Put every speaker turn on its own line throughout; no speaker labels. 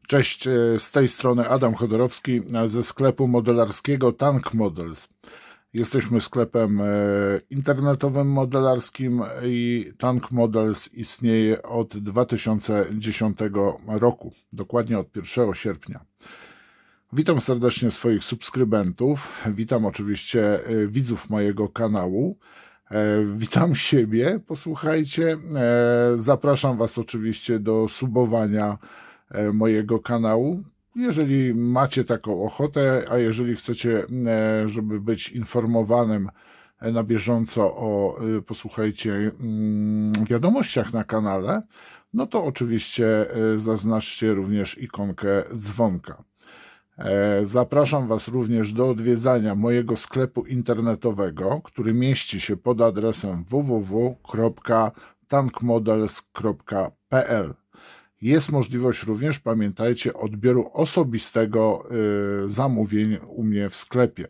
Cześć, z tej strony Adam Chodorowski ze sklepu modelarskiego Tank Models. Jesteśmy sklepem internetowym modelarskim i Tank Models istnieje od 2010 roku, dokładnie od 1 sierpnia. Witam serdecznie swoich subskrybentów, witam oczywiście widzów mojego kanału, witam siebie, posłuchajcie, zapraszam Was oczywiście do subowania mojego kanału, jeżeli macie taką ochotę, a jeżeli chcecie, żeby być informowanym na bieżąco o, posłuchajcie, wiadomościach na kanale, no to oczywiście zaznaczcie również ikonkę dzwonka. Zapraszam Was również do odwiedzania mojego sklepu internetowego, który mieści się pod adresem www.tankmodels.pl. Jest możliwość również, pamiętajcie, odbioru osobistego zamówień u mnie w sklepie.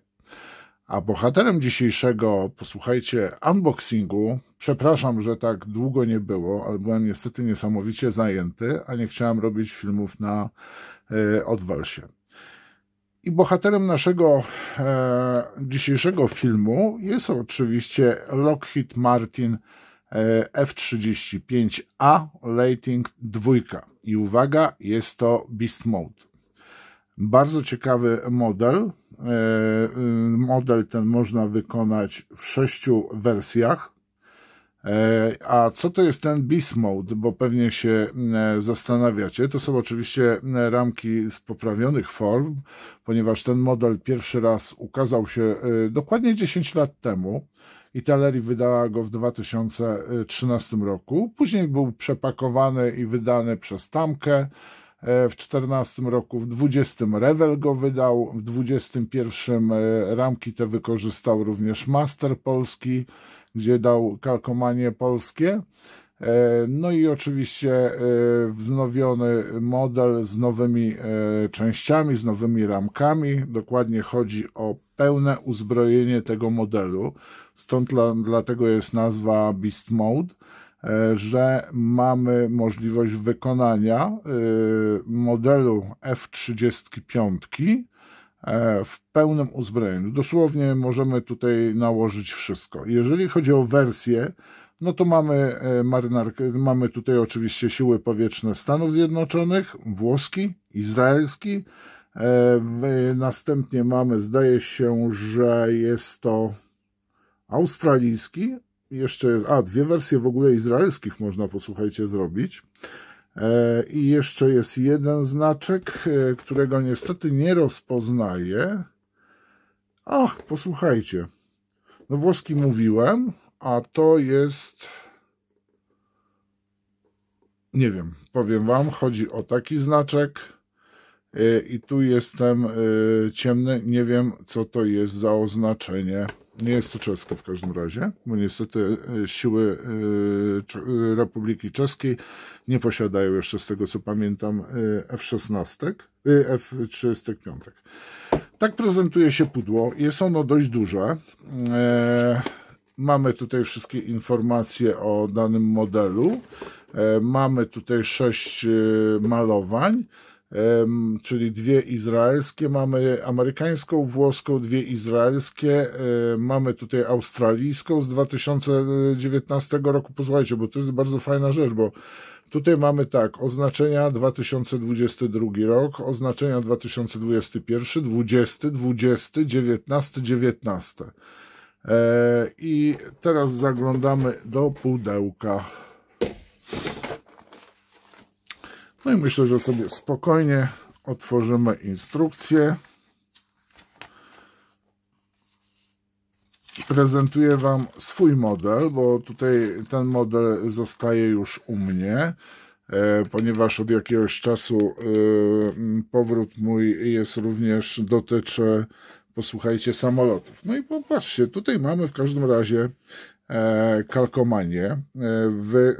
A bohaterem dzisiejszego, posłuchajcie, unboxingu, przepraszam, że tak długo nie było, ale byłem niestety niesamowicie zajęty, a nie chciałem robić filmów na odwal się. I bohaterem naszego dzisiejszego filmu jest oczywiście Lockheed Martin F-35A Lightning II. I uwaga, jest to Beast Mode. Bardzo ciekawy model. Model ten można wykonać w 6 wersjach. A co to jest ten Beast Mode? Bo pewnie się zastanawiacie. To są oczywiście ramki z poprawionych form, ponieważ ten model pierwszy raz ukazał się dokładnie 10 lat temu. Italerii wydała go w 2013 roku. Później był przepakowany i wydany przez Tamkę w 2014 roku. W 2020 Rewel go wydał. W 2021 ramki te wykorzystał również Master Polski, gdzie dał kalkomanie polskie. No i oczywiście wznowiony model z nowymi częściami, z nowymi ramkami. Dokładnie chodzi o pełne uzbrojenie tego modelu. Stąd dlatego jest nazwa Beast Mode, że mamy możliwość wykonania modelu F-35 w pełnym uzbrojeniu. Dosłownie możemy tutaj nałożyć wszystko. Jeżeli chodzi o wersję, no to mamy marynarkę, mamy tutaj oczywiście siły powietrzne Stanów Zjednoczonych, włoski, izraelski. Następnie mamy, zdaje się, że jest to australijski. Jeszcze, dwie wersje w ogóle izraelskich można, posłuchajcie, zrobić. I jeszcze jest jeden znaczek, którego niestety nie rozpoznaję. Ach, posłuchajcie. No włoski mówiłem, a to jest... Nie wiem, powiem Wam, chodzi o taki znaczek. I tu jestem ciemny, nie wiem, co to jest za oznaczenie. Nie jest to czeskie w każdym razie, bo niestety siły Republiki Czeskiej nie posiadają jeszcze, z tego co pamiętam, F-16, F-35. Tak prezentuje się pudło. Jest ono dość duże. Mamy tutaj wszystkie informacje o danym modelu. Mamy tutaj 6 malowań, czyli 2 izraelskie, mamy amerykańską, włoską, 2 izraelskie, mamy tutaj australijską z 2019 roku. Posłuchajcie, bo to jest bardzo fajna rzecz, bo tutaj mamy tak, oznaczenia 2022 rok, oznaczenia 2021, 20, 20, 19, 19. I teraz zaglądamy do pudełka. No i myślę, że sobie spokojnie otworzymy instrukcję. Prezentuję Wam swój model, bo tutaj ten model zostaje już u mnie, ponieważ od jakiegoś czasu powrót mój jest również, dotyczy, posłuchajcie, samolotów. No i popatrzcie, tutaj mamy w każdym razie kalkomanie.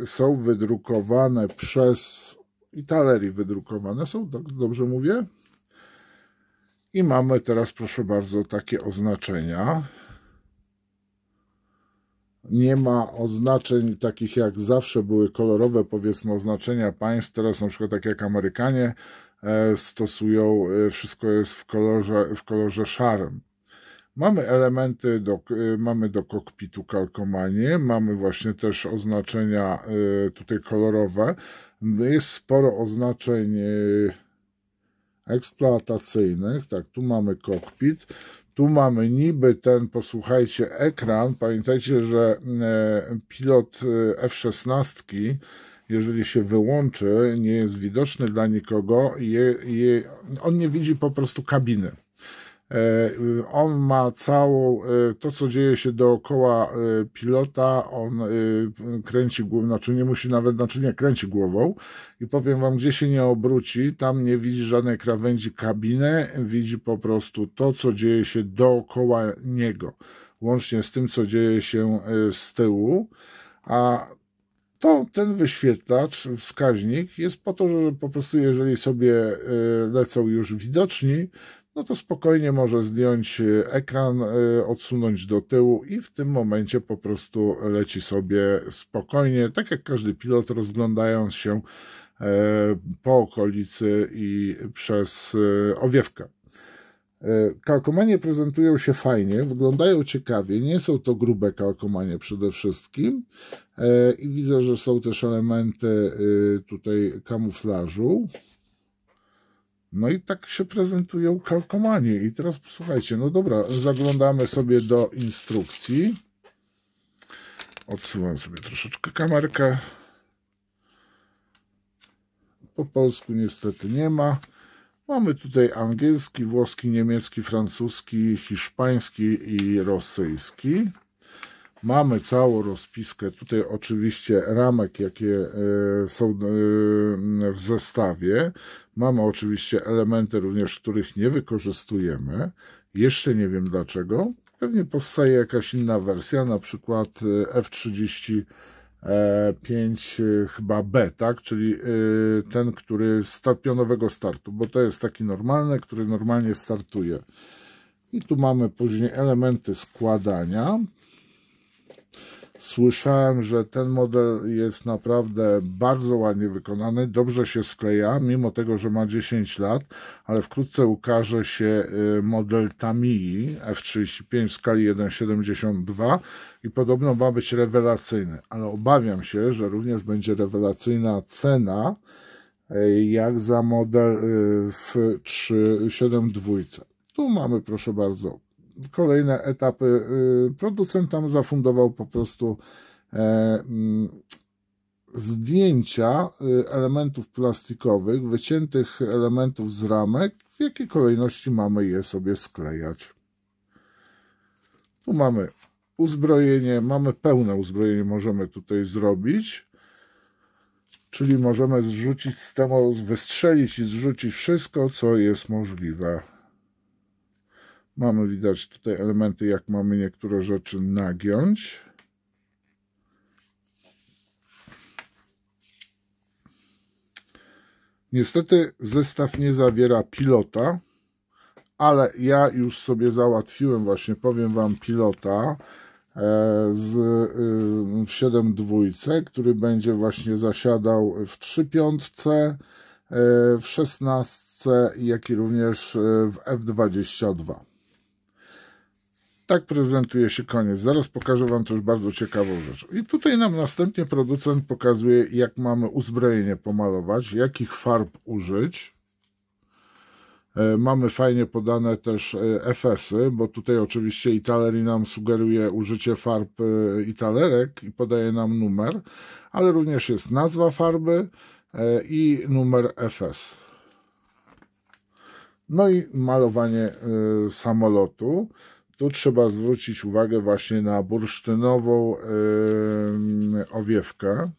Są wydrukowane przez Italerii, wydrukowane są, tak dobrze mówię? I mamy teraz, proszę bardzo, takie oznaczenia. Nie ma oznaczeń takich jak zawsze były kolorowe, powiedzmy, oznaczenia państw. Teraz na przykład tak jak Amerykanie stosują, wszystko jest w kolorze szarym. Mamy elementy, mamy do kokpitu kalkomanię, mamy właśnie też oznaczenia tutaj kolorowe. Jest sporo oznaczeń eksploatacyjnych. Tak, tu mamy kokpit, tu mamy niby ten, posłuchajcie, ekran. Pamiętajcie, że pilot F-16, jeżeli się wyłączy, nie jest widoczny dla nikogo, on nie widzi po prostu kabiny. On ma całą, to co dzieje się dookoła pilota, on kręci głową, znaczy nie musi nawet, znaczy nie kręci głową i powiem wam, gdzie się nie obróci, tam nie widzi żadnej krawędzi kabiny, widzi po prostu to, co dzieje się dookoła niego, łącznie z tym, co dzieje się z tyłu, a ten wyświetlacz, wskaźnik jest po to, że po prostu jeżeli sobie lecą już widoczni, no to spokojnie może zdjąć ekran, odsunąć do tyłu i w tym momencie po prostu leci sobie spokojnie, tak jak każdy pilot, rozglądając się po okolicy i przez owiewkę. Kalkomanie prezentują się fajnie, wyglądają ciekawie, nie są to grube kalkomanie przede wszystkim i widzę, że są też elementy tutaj kamuflażu. No i tak się prezentują kalkomanie. I teraz posłuchajcie, no dobra, zaglądamy sobie do instrukcji. Odsuwam sobie troszeczkę kamerkę. Po polsku niestety nie ma. Mamy tutaj angielski, włoski, niemiecki, francuski, hiszpański i rosyjski. Mamy całą rozpiskę, tutaj oczywiście ramek, jakie są w zestawie. Mamy oczywiście elementy również, których nie wykorzystujemy. Jeszcze nie wiem dlaczego. Pewnie powstaje jakaś inna wersja, na przykład F-35 chyba B, tak? Czyli ten, który pionowego startu, bo to jest taki normalny, który normalnie startuje. I tu mamy później elementy składania. Słyszałem, że ten model jest naprawdę bardzo ładnie wykonany, dobrze się skleja, mimo tego, że ma 10 lat, ale wkrótce ukaże się model Tamii F-35 w skali 1,72 i podobno ma być rewelacyjny, ale obawiam się, że również będzie rewelacyjna cena, jak za model F-372. Tu mamy, proszę bardzo, kolejne etapy. Producent tam zafundował po prostu zdjęcia elementów plastikowych, wyciętych elementów z ramek, w jakiej kolejności mamy je sobie sklejać. Tu mamy uzbrojenie, mamy pełne uzbrojenie, możemy tutaj zrobić, czyli możemy zrzucić z temu, wystrzelić i zrzucić wszystko, co jest możliwe. Mamy, widać tutaj elementy, jak mamy niektóre rzeczy nagiąć. Niestety zestaw nie zawiera pilota, ale ja już sobie załatwiłem, właśnie powiem wam, pilota w 7.2, który będzie właśnie zasiadał w 3.5, w 16, jak i również w F-22. Tak prezentuje się koniec. Zaraz pokażę wam też bardzo ciekawą rzecz. I tutaj nam następnie producent pokazuje, jak mamy uzbrojenie pomalować, jakich farb użyć. Mamy fajnie podane też FS-y, bo tutaj oczywiście Italeri nam sugeruje użycie farb Italerek i podaje nam numer, ale również jest nazwa farby i numer FS. No i malowanie samolotu. Tu trzeba zwrócić uwagę właśnie na bursztynową owiewkę.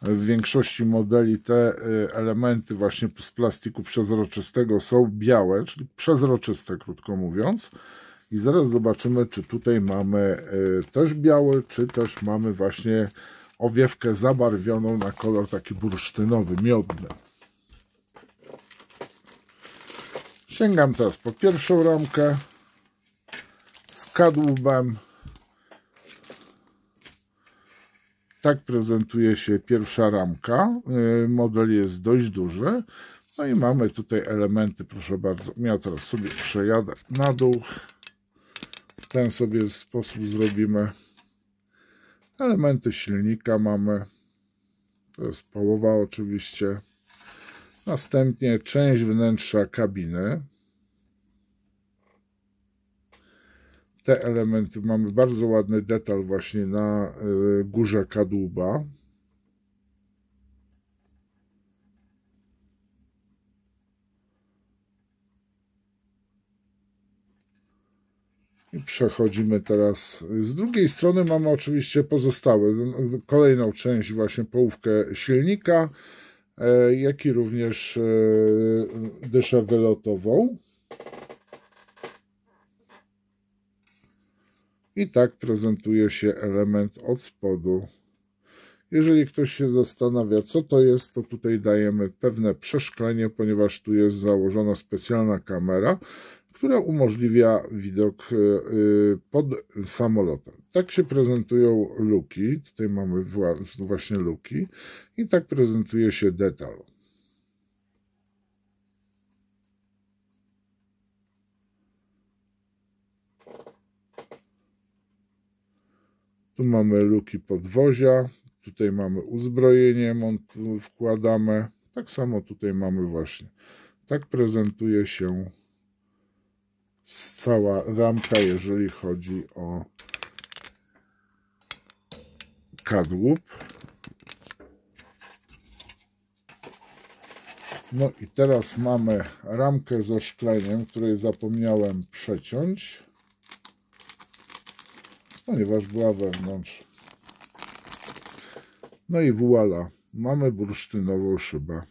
W większości modeli te elementy właśnie z plastiku przezroczystego są białe, czyli przezroczyste, krótko mówiąc. I zaraz zobaczymy, czy tutaj mamy też białe, czy też mamy właśnie owiewkę zabarwioną na kolor taki bursztynowy, miodny. Sięgam teraz po pierwszą ramkę z kadłubem. Tak prezentuje się pierwsza ramka. Model jest dość duży. No i mamy tutaj elementy, proszę bardzo. Ja teraz sobie przejadę na dół. W ten sobie sposób zrobimy. Elementy silnika mamy. To jest połowa oczywiście. Następnie część wnętrza kabiny. Te elementy, mamy bardzo ładny detal właśnie na górze kadłuba. I przechodzimy teraz. Z drugiej strony mamy oczywiście pozostałe, kolejną część, właśnie połówkę silnika, jak i również dyszę wylotową. I tak prezentuje się element od spodu. Jeżeli ktoś się zastanawia, co to jest, to tutaj dajemy pewne przeszklenie, ponieważ tu jest założona specjalna kamera, która umożliwia widok pod samolotem. Tak się prezentują luki. Tutaj mamy właśnie luki. I tak prezentuje się detal. Tu mamy luki podwozia. Tutaj mamy uzbrojenie, wkładamy. Tak samo tutaj mamy właśnie. Tak prezentuje się cała ramka, jeżeli chodzi o kadłub. No i teraz mamy ramkę ze szkleniem, której zapomniałem przeciąć, ponieważ była wewnątrz. No i voilà, mamy bursztynową szybę.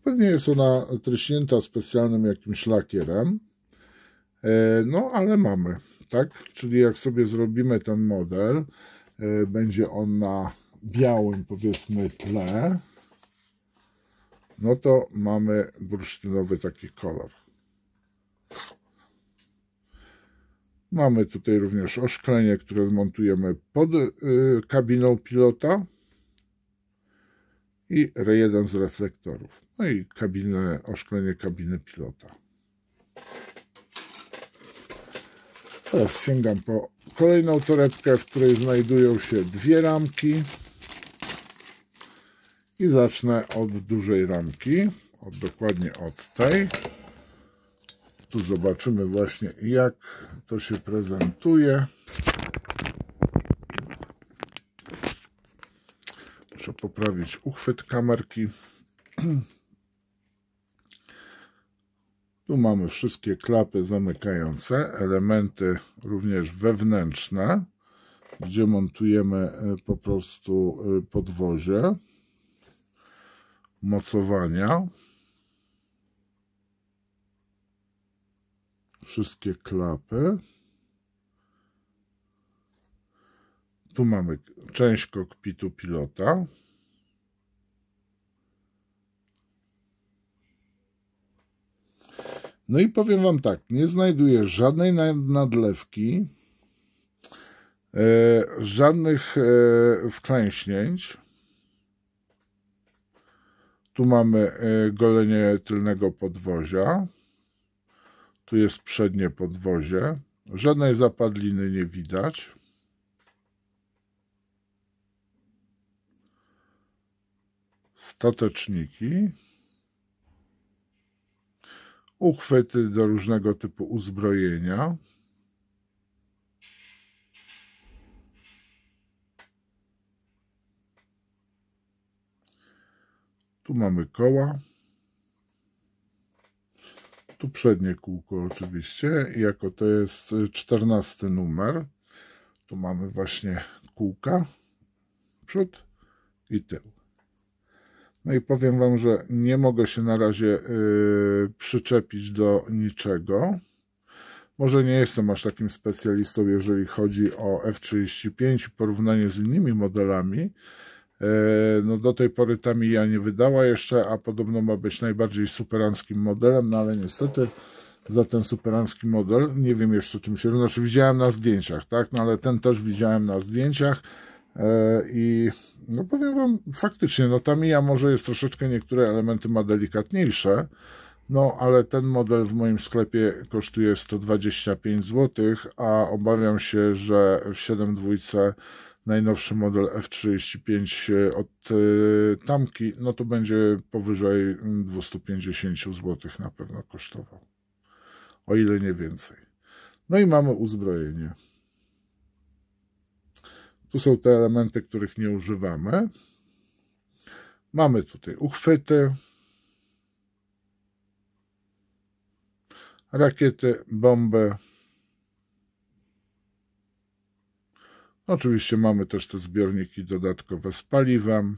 Pewnie jest ona tryśnięta specjalnym jakimś lakierem, no ale mamy, tak? Czyli jak sobie zrobimy ten model, będzie on na białym, powiedzmy, tle, no to mamy bursztynowy taki kolor. Mamy tutaj również oszklenie, które montujemy pod kabiną pilota i jeden z reflektorów. No i oszklenie kabiny pilota. Teraz sięgam po kolejną torebkę, w której znajdują się dwie ramki. I zacznę od dużej ramki, dokładnie od tej. Tu zobaczymy właśnie, jak to się prezentuje. Muszę poprawić uchwyt kamerki. Tu mamy wszystkie klapy zamykające, elementy również wewnętrzne, gdzie montujemy po prostu podwozie, mocowania. Wszystkie klapy. Tu mamy część kokpitu pilota. No i powiem wam tak, nie znajduję żadnej nadlewki, żadnych wklęśnięć. Tu mamy golenie tylnego podwozia. Tu jest przednie podwozie. Żadnej zapadliny nie widać. Stateczniki. Uchwyty do różnego typu uzbrojenia. Tu mamy koła. Tu przednie kółko oczywiście, jako to jest 14 numer. Tu mamy właśnie kółka, przód i tył. No i powiem wam, że nie mogę się na razie przyczepić do niczego. Może nie jestem aż takim specjalistą, jeżeli chodzi o F-35 w porównaniu z innymi modelami. No do tej pory ta Mija nie wydała jeszcze, a podobno ma być najbardziej superanckim modelem, no ale niestety za ten superancki model nie wiem jeszcze czym się, znaczy widziałem na zdjęciach, tak, no ale ten też widziałem na zdjęciach, I no powiem wam, faktycznie, no Tamiya może jest troszeczkę, niektóre elementy ma delikatniejsze, no ale ten model w moim sklepie kosztuje 125 zł, a obawiam się, że w 7.2 najnowszy model F35 od Tamki, no to będzie powyżej 250 zł na pewno kosztował, o ile nie więcej. No i mamy uzbrojenie. Tu są te elementy, których nie używamy. Mamy tutaj uchwyty, rakiety, bomby. Oczywiście mamy też te zbiorniki dodatkowe z paliwem.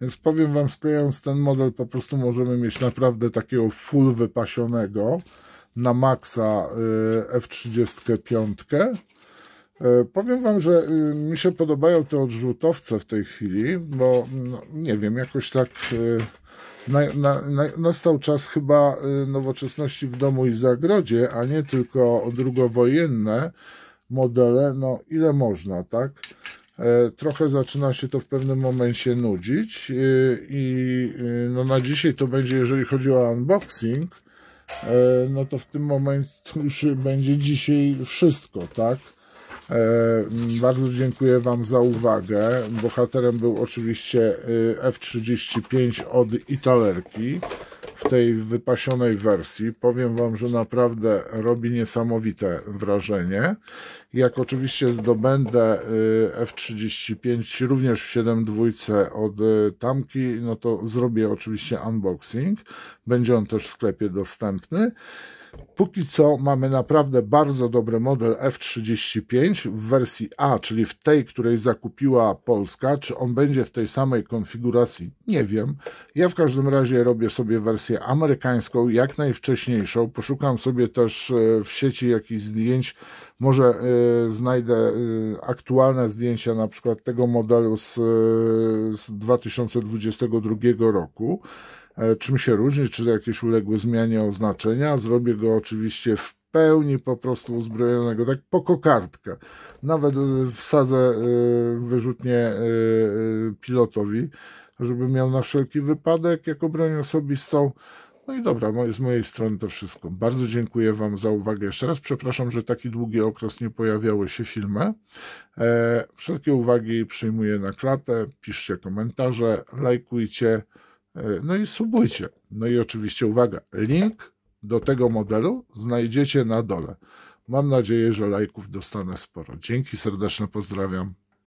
Więc powiem wam, sklejając ten model, po prostu możemy mieć naprawdę takiego full wypasionego na maksa F35. Powiem wam, że mi się podobają te odrzutowce w tej chwili, bo no, nie wiem, jakoś tak nastał czas chyba nowoczesności w domu i zagrodzie, a nie tylko drugowojenne modele. No ile można, tak? Trochę zaczyna się to w pewnym momencie nudzić i no na dzisiaj to będzie, jeżeli chodzi o unboxing, no to w tym momencie już będzie dzisiaj wszystko, tak? Bardzo dziękuję wam za uwagę. Bohaterem był oczywiście F35 od Italerki w tej wypasionej wersji. Powiem wam, że naprawdę robi niesamowite wrażenie. Jak oczywiście zdobędę F35 również w 7.2 od Tamki, no to zrobię oczywiście unboxing. Będzie on też w sklepie dostępny. Póki co mamy naprawdę bardzo dobry model F35 w wersji A, czyli w tej, której zakupiła Polska. Czy on będzie w tej samej konfiguracji? Nie wiem. Ja w każdym razie robię sobie wersję amerykańską, jak najwcześniejszą. Poszukam sobie też w sieci jakichś zdjęć. Może znajdę aktualne zdjęcia na przykład tego modelu z 2022 roku. Czym się różni, czy jakieś uległy zmianie oznaczenia. Zrobię go oczywiście w pełni po prostu uzbrojonego, tak po kokardkę. Nawet wsadzę wyrzutnię pilotowi, żeby miał na wszelki wypadek jako broń osobistą. No i dobra, z mojej strony to wszystko. Bardzo dziękuję wam za uwagę. Jeszcze raz przepraszam, że taki długi okres nie pojawiały się filmy. Wszelkie uwagi przyjmuję na klatę. Piszcie komentarze, lajkujcie. No i subujcie. No i oczywiście uwaga, link do tego modelu znajdziecie na dole. Mam nadzieję, że lajków dostanę sporo. Dzięki serdeczne, pozdrawiam.